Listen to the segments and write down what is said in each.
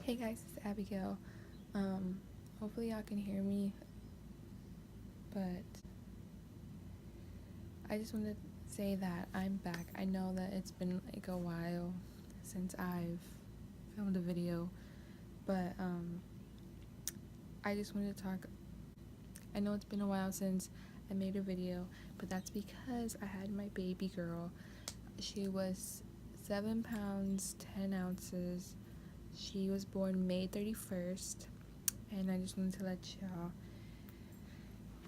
Hey guys, it's Abigail. Hopefully y'all can hear me, but I just wanted to say that I'm back. I know that it's been like a while since I've filmed a video, but I just wanted to talk. I know it's been a while since I made a video, but that's because I had my baby girl. She was 7 pounds 10 ounces. She was born May 31st, and I just wanted to let y'all.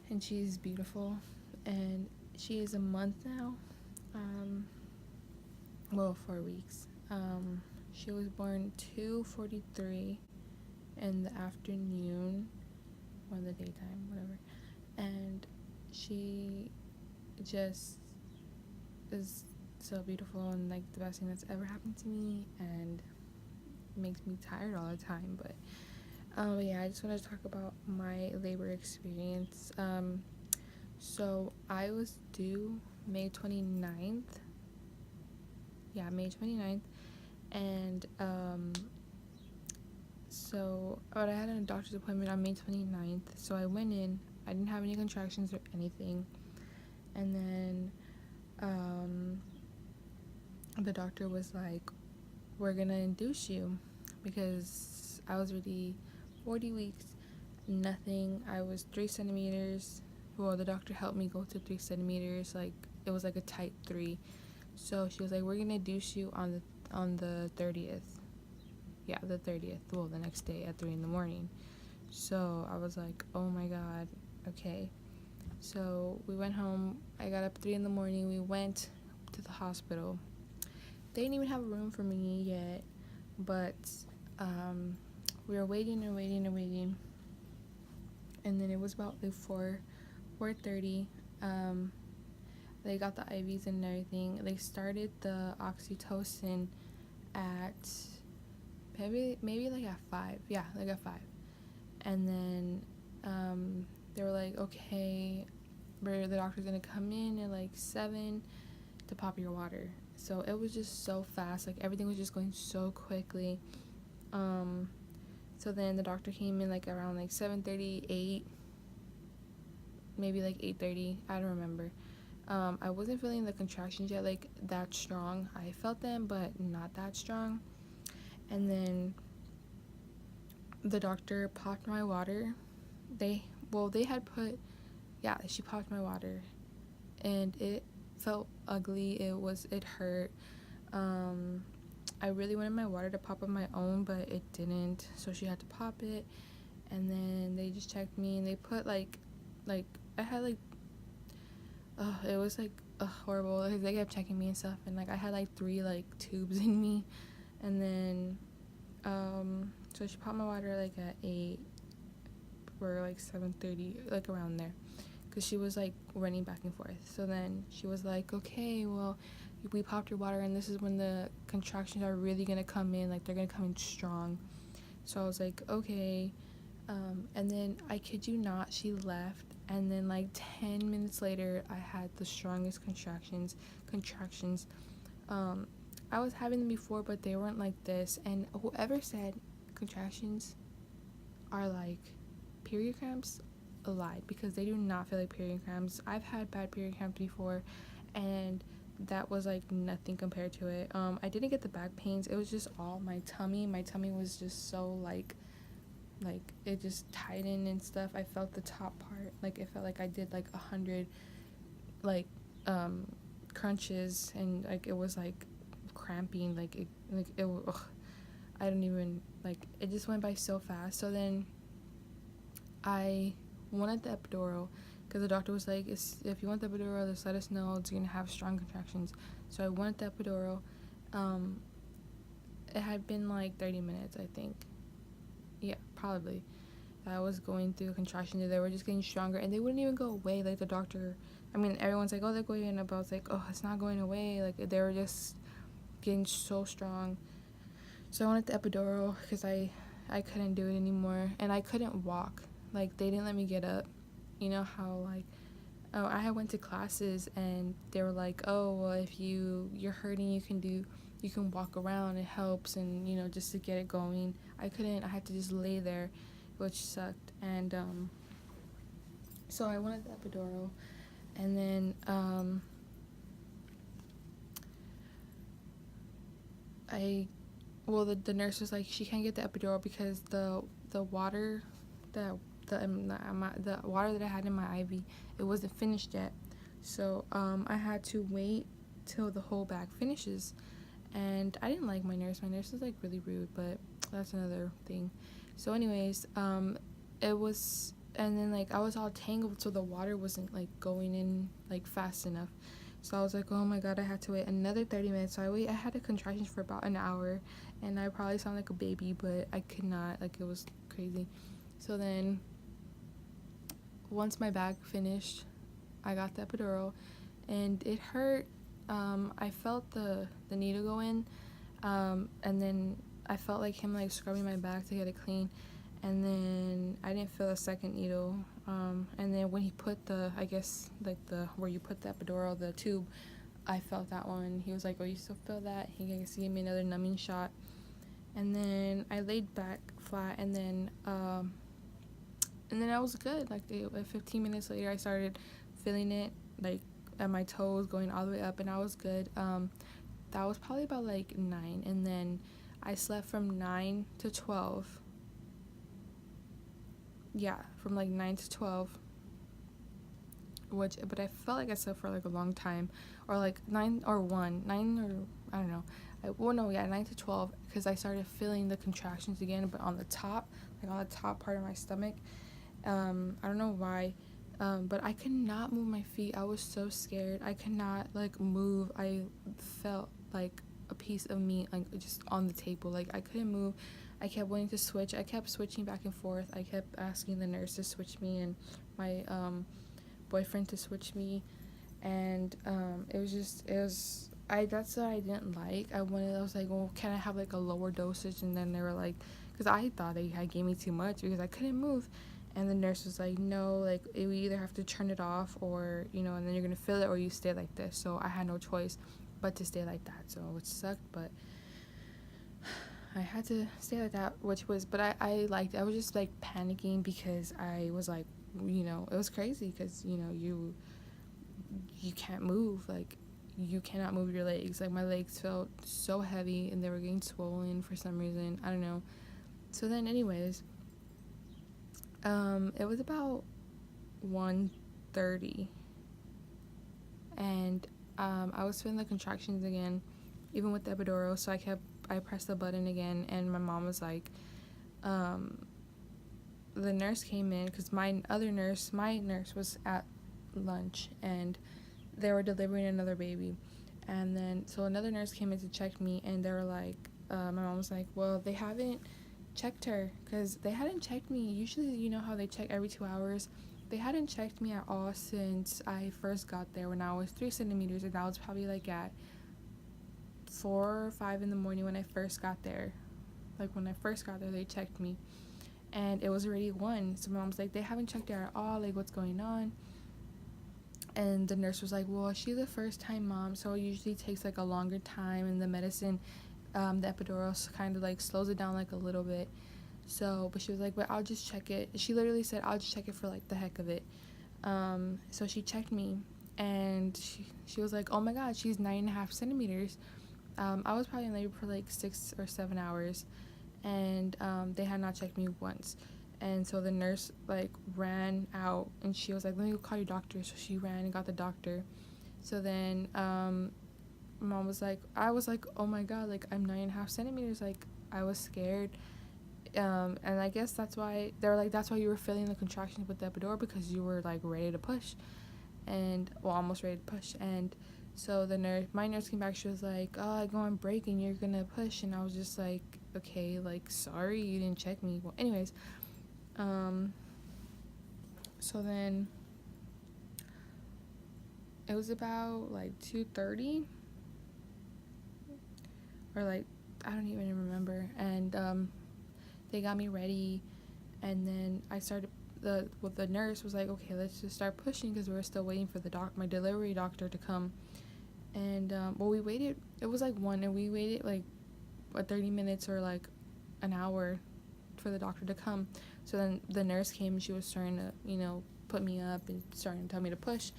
And she's beautiful, and she is a month now. Um, well, 4 weeks. She was born 2:43 in the afternoon, or in the daytime, whatever. And she just is so beautiful and like the best thing that's ever happened to me, and makes me tired all the time. But yeah, I just want to talk about my labor experience. So I was due May 29th. Yeah, May 29th. And I had a doctor's appointment on May 29th. So I went in. I didn't have any contractions or anything. And then the doctor was like, we're gonna induce you, because I was already 40 weeks, nothing. I was 3 centimeters. Well, the doctor helped me go to 3 centimeters. Like, it was like a type 3. So she was like, we're gonna induce you on the 30th. Yeah, the 30th. Well, the next day at 3 in the morning. So I was like, oh my god, okay. So we went home. I got up 3 in the morning. We went to the hospital. They didn't even have a room for me yet, but we were waiting and waiting and waiting. And then it was about like 4:30. They got the IVs and everything. They started the oxytocin at maybe like at 5. Yeah, like at 5. And then they were like, okay, the doctor's gonna come in at like 7 to pop your water. So it was just so fast. Like, everything was just going so quickly. So then the doctor came in like around like 7:38, maybe like 8:30. I don't remember. I wasn't feeling the contractions yet, like, that strong. I felt them, but not that strong. And then the doctor popped my water. She popped my water, and it felt ugly. It hurt. I really wanted my water to pop on my own, but it didn't, so she had to pop it. And then they just checked me, and they put like I had like it was like horrible, because they kept checking me and stuff, and like I had like 3 like tubes in me. And then so she popped my water like at 8 or like 7:30, like around there, because she was like running back and forth. So then she was like, okay, well, we popped your water, and this is when the contractions are really gonna come in, like they're gonna come in strong. So I was like, okay. And then, I kid you not, she left, and then like 10 minutes later I had the strongest contractions. I was having them before, but they weren't like this. And whoever said contractions are like period cramps lied, because they do not feel like period cramps. I've had bad period cramps before, and that was like nothing compared to it. I didn't get the back pains. It was just all my tummy. My tummy was just so like it just tightened and stuff. I felt the top part, like it felt like I did like 100 like crunches, and like it was like cramping, I don't even, like, it just went by so fast. So then I wanted the epidural, because the doctor was like, if you want the epidural, just let us know, it's gonna have strong contractions. So I wanted the epidural. It had been like 30 minutes, I think. Yeah, probably. I was going through contractions, and they were just getting stronger, and they wouldn't even go away. Like, the doctor, I mean, everyone's like, oh, they're going, and I was like, oh, it's not going away. Like, they were just getting so strong. So I wanted the epidural, because I couldn't do it anymore, and I couldn't walk. Like, they didn't let me get up. You know how, like, I had went to classes, and they were like, oh, well, if you're hurting, you can do you can walk around, it helps, and you know, just to get it going. I couldn't, I had to just lay there, which sucked. And so I wanted the epidural, and then the nurse was like, she can't get the epidural because the water that the water that I had in my IV, it wasn't finished yet. So I had to wait till the whole bag finishes. And I didn't like my nurse. My nurse was like really rude, but that's another thing. So anyways, it was, and then like I was all tangled, so the water wasn't like going in like fast enough. So I was like, oh my god, I had to wait another 30 minutes. So I had a contraction for about an hour, and I probably sound like a baby, but I could not, like, it was crazy. So then once my bag finished, I got the epidural, and it hurt. I felt the needle go in, and then I felt like him like scrubbing my back to get it clean, and then I didn't feel a second needle. And then when he put the, I guess like the where you put the epidural, the tube, I felt that one. He was like, "Oh, you still feel that?" He gave me another numbing shot, and then I laid back flat, and then I was good. Like 15 minutes later, I started feeling it like at my toes going all the way up, and I was good. That was probably about like 9, and then I slept from 9 to 12. Yeah, from like 9 to 12, but I felt like I slept for like a long time, or like 9 or 1, 9 or I don't know. 9 to 12, because I started feeling the contractions again, but on the top, like on the top part of my stomach. I don't know why, but I could not move my feet. I was so scared. I could not like move. I felt like a piece of meat like just on the table. Like I couldn't move. I kept wanting to switch. I kept switching back and forth. I kept asking the nurse to switch me and my boyfriend to switch me, and that's what I didn't like. I was like, well, can I have like a lower dosage? And then they were like, because I thought they had gave me too much because I couldn't move. And the nurse was like, no, like we either have to turn it off, or you know, and then you're gonna feel it, or you stay like this. So I had no choice but to stay like that, so which sucked, but I had to stay like that, but I liked it. I was just like panicking because I was like, you know, it was crazy because, you know, you can't move, like you cannot move your legs. Like my legs felt so heavy and they were getting swollen for some reason. I don't know. So then anyways, it was about 1:30, and I was feeling the contractions again, even with the epidural. So I pressed the button again, and my mom was like, the nurse came in because my nurse was at lunch, and they were delivering another baby, and then so another nurse came in to check me, and they were like, my mom was like, well, they haven't checked her, because they hadn't checked me. Usually, you know how they check every 2 hours. They hadn't checked me at all since I first got there when I was 3 centimeters, and that was probably like at 4 or 5 in the morning when I first got there. Like when I first got there, they checked me, and it was already 1. So my mom's like, they haven't checked her at all, like what's going on? And the nurse was like, well, she's a first time mom, so it usually takes like a longer time, and the medicine, the epidural kind of like slows it down like a little bit. So, but she was like, but I'll just check it. She literally said, I'll just check it for like the heck of it. So she checked me, and she was like, oh my god, she's 9.5 centimeters. I was probably in labor for like 6 or 7 hours, and they had not checked me once. And so the nurse like ran out, and she was like, let me go call your doctor. So she ran and got the doctor. So then mom was like, I was like, oh my god, like I'm 9.5 centimeters. Like I was scared. And I guess that's why they were like, that's why you were feeling the contractions with the epidural, because you were like ready to push, and well, almost ready to push. And so my nurse came back. She was like, oh, I go on break and you're gonna push. And I was just like, okay, like sorry, you didn't check me. Well, anyways, so then it was about like 2:30, or like I don't even remember. And they got me ready, and then I started. The nurse was like, okay, let's just start pushing, because we were still waiting for my delivery doctor to come. And well, we waited, it was like 1, and we waited like 30 minutes or like an hour for the doctor to come. So then the nurse came and she was starting to, put me up and starting to tell me to push.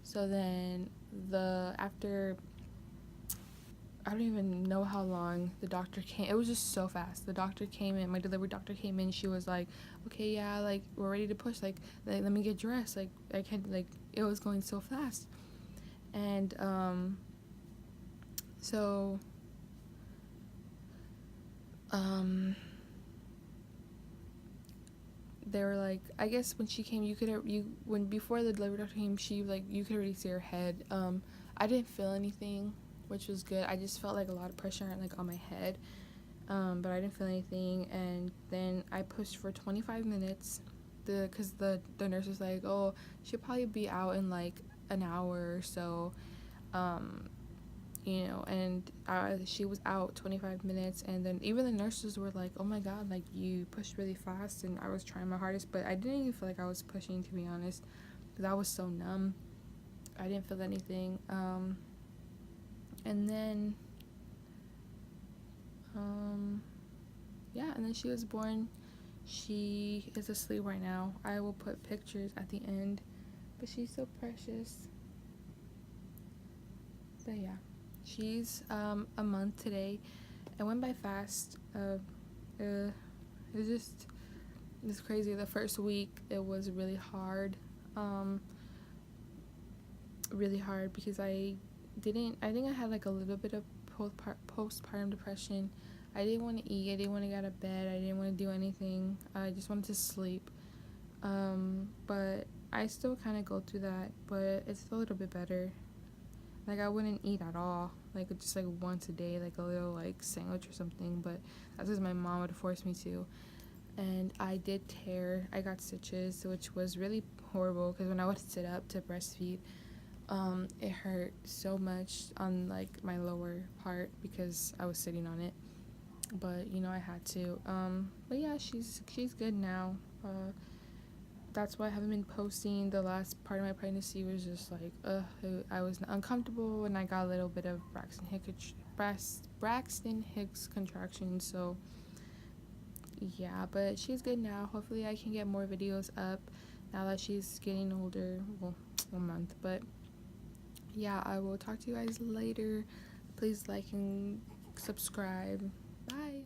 So then after, I don't even know how long, the doctor came. It was just so fast. The doctor came in, my delivery doctor came in. She was like, okay, yeah, like, we're ready to push. Like, let me get dressed. Like, I can't, like, it was going so fast. And, so, they were like, I guess when she came, before the delivery doctor came, she, like, you could already see her head. I didn't feel anything, which was good. I just felt like a lot of pressure, like, on my head. But I didn't feel anything. And then I pushed for 25 minutes, because the nurse was like, oh, she'll probably be out in like an hour or so. And she was out 25 minutes, and then even the nurses were like, oh my god, like, you pushed really fast. And I was trying my hardest, but I didn't even feel like I was pushing, to be honest, because I was so numb. I didn't feel anything. And then yeah, and then she was born. She is asleep right now. I will put pictures at the end, but she's so precious. But yeah, she's a month today. It went by fast. It's crazy. The first week it was really hard. Really hard because I think I had like a little bit of postpartum depression. I didn't want to eat. I didn't want to get out of bed. I didn't want to do anything. I just wanted to sleep. But I still kind of go through that, but it's a little bit better. Like, I wouldn't eat at all, like, just like once a day, like a little like sandwich or something, but that's because my mom would force me to. And I got stitches, which was really horrible, because when I would sit up to breastfeed, it hurt so much on like my lower part because I was sitting on it. But I had to. But yeah, she's good now. That's why I haven't been posting. The last part of my pregnancy was just like, I was uncomfortable, and I got a little bit of Braxton Hicks contractions. So yeah, but she's good now. Hopefully I can get more videos up now that she's getting older. Well, 1 month. But yeah, I will talk to you guys later. Please like and subscribe. Bye.